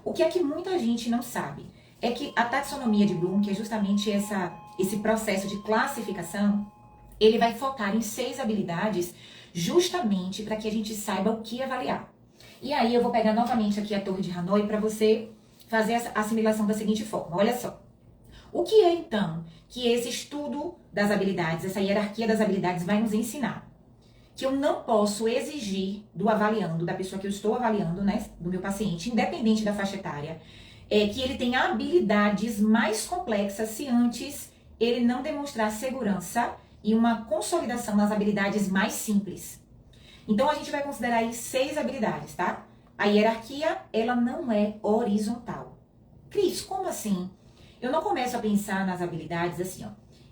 O que é que muita gente não sabe? É que a taxonomia de Bloom, que é justamente esse processo de classificação, ele vai focar em 6 habilidades justamente para que a gente saiba o que avaliar. E aí eu vou pegar novamente aqui a Torre de Hanoi para você fazer essa assimilação da seguinte forma. Olha só. O que é então que esse estudo das habilidades, essa hierarquia das habilidades vai nos ensinar? Que eu não posso exigir do avaliando, da pessoa que eu estou avaliando, né, do meu paciente, independente da faixa etária, que ele tenha habilidades mais complexas se antes ele não demonstrar segurança e uma consolidação nas habilidades mais simples. Então a gente vai considerar aí 6 habilidades, tá? A hierarquia, ela não é horizontal. Cris, como assim? Eu não começo a pensar nas habilidades assim, ó.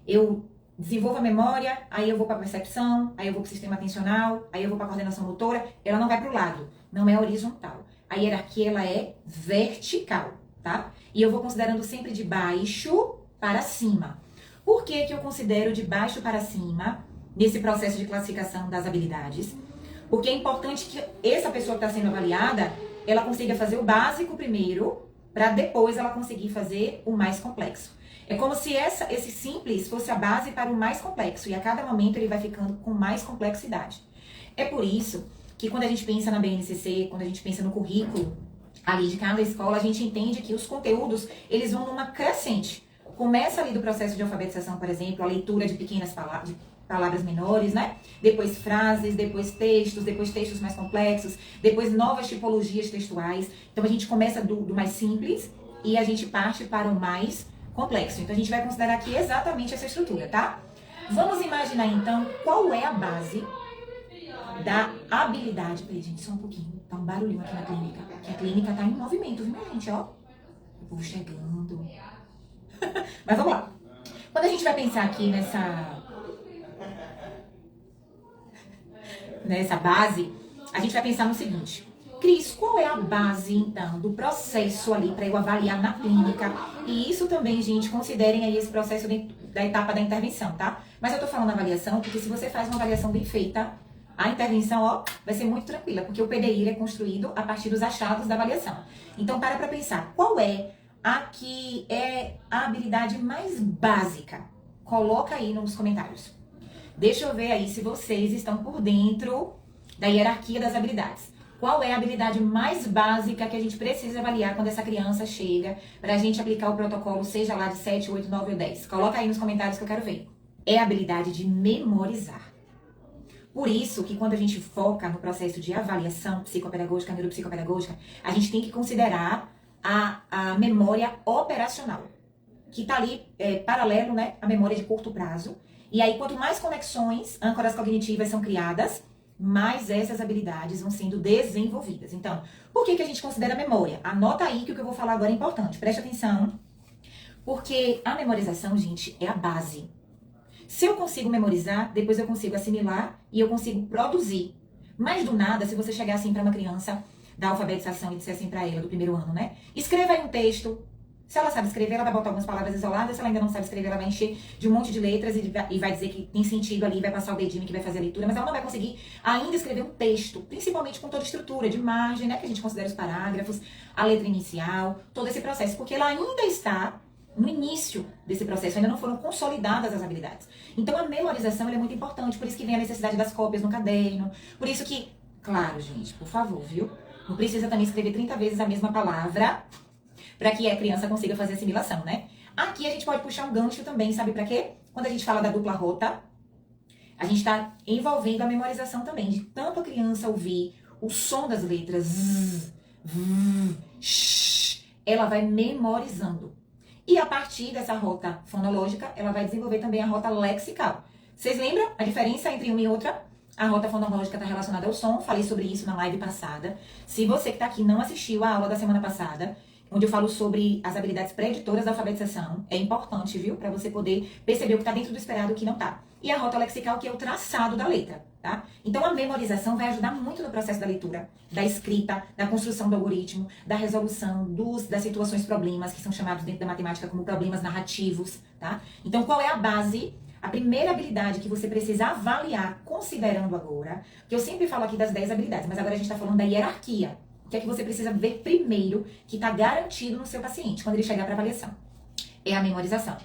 Eu desenvolvo a memória, aí eu vou para a percepção, aí eu vou para o sistema atencional, aí eu vou para a coordenação motora. Ela não vai para o lado, não é horizontal. A hierarquia, ela é vertical, tá? E eu vou considerando sempre de baixo para cima. Por que que eu considero de baixo para cima nesse processo de classificação das habilidades? Porque é importante que essa pessoa que está sendo avaliada, ela consiga fazer o básico primeiro, para depois ela conseguir fazer o mais complexo. É como se esse simples fosse a base para o mais complexo, e a cada momento ele vai ficando com mais complexidade. É por isso que quando a gente pensa na BNCC, quando a gente pensa no currículo ali de cada escola, a gente entende que os conteúdos, eles vão numa crescente. Começa ali do processo de alfabetização, por exemplo, a leitura de pequenas palavras menores, né? Depois frases, depois textos mais complexos, depois novas tipologias textuais. Então a gente começa do mais simples e a gente parte para o mais complexo. Então a gente vai considerar aqui exatamente essa estrutura, tá? Vamos imaginar então qual é a base da habilidade. Peraí, gente, só um pouquinho. Tá um barulhinho aqui na clínica. Que a clínica tá em movimento, viu, minha gente, ó? O povo chegando. Mas vamos lá. Quando a gente vai pensar aqui nessa base, a gente vai pensar no seguinte. Cris, qual é a base, então, do processo ali para eu avaliar na clínica? E isso também, gente, considerem aí esse processo da etapa da intervenção, tá? Mas eu tô falando avaliação porque se você faz uma avaliação bem feita, a intervenção, ó, vai ser muito tranquila, porque o PDI ele é construído a partir dos achados da avaliação. Então, para pensar, qual é a que é a habilidade mais básica? Coloca aí nos comentários. Deixa eu ver aí se vocês estão por dentro da hierarquia das habilidades. Qual é a habilidade mais básica que a gente precisa avaliar quando essa criança chega para a gente aplicar o protocolo, seja lá de 7, 8, 9 ou 10? Coloca aí nos comentários que eu quero ver. É a habilidade de memorizar. Por isso que quando a gente foca no processo de avaliação psicopedagógica, neuropsicopedagógica, a gente tem que considerar a memória operacional, que está ali paralelo, né, à memória de curto prazo. E aí, quanto mais conexões, âncoras cognitivas são criadas, mais essas habilidades vão sendo desenvolvidas. Então, por que a gente considera a memória? Anota aí que o que eu vou falar agora é importante. Preste atenção. Porque a memorização, gente, é a base. Se eu consigo memorizar, depois eu consigo assimilar e eu consigo produzir. Mas do nada, se você chegar assim para uma criança da alfabetização e disser assim para ela, do primeiro ano, né? Escreva aí um texto. Se ela sabe escrever, ela vai botar algumas palavras isoladas. Se ela ainda não sabe escrever, ela vai encher de um monte de letras e vai dizer que tem sentido ali, vai passar o dedinho que vai fazer a leitura, mas ela não vai conseguir ainda escrever um texto, principalmente com toda a estrutura de margem, né, que a gente considera os parágrafos, a letra inicial, todo esse processo, porque ela ainda está no início desse processo, ainda não foram consolidadas as habilidades. Então a memorização ela é muito importante, por isso que vem a necessidade das cópias no caderno, por isso que, claro, gente, por favor, viu? Não precisa também escrever 30 vezes a mesma palavra para que a criança consiga fazer assimilação, né? Aqui a gente pode puxar um gancho também, sabe para quê? Quando a gente fala da dupla rota, a gente está envolvendo a memorização também, de tanto a criança ouvir o som das letras, ela vai memorizando. E a partir dessa rota fonológica, ela vai desenvolver também a rota lexical. Vocês lembram a diferença entre uma e outra? A rota fonológica está relacionada ao som, falei sobre isso na live passada. Se você que está aqui não assistiu a aula da semana passada, onde eu falo sobre as habilidades preditoras da alfabetização, é importante, viu? Para você poder perceber o que está dentro do esperado e o que não está. E a rota lexical, que é o traçado da letra, tá? Então, a memorização vai ajudar muito no processo da leitura, da escrita, da construção do algoritmo, da resolução das situações problemas, que são chamados dentro da matemática como problemas narrativos, tá? Então, qual é a base? A primeira habilidade que você precisa avaliar, considerando agora, que eu sempre falo aqui das 10 habilidades, mas agora a gente está falando da hierarquia. O que é que você precisa ver primeiro que está garantido no seu paciente quando ele chegar para avaliação? É a memorização.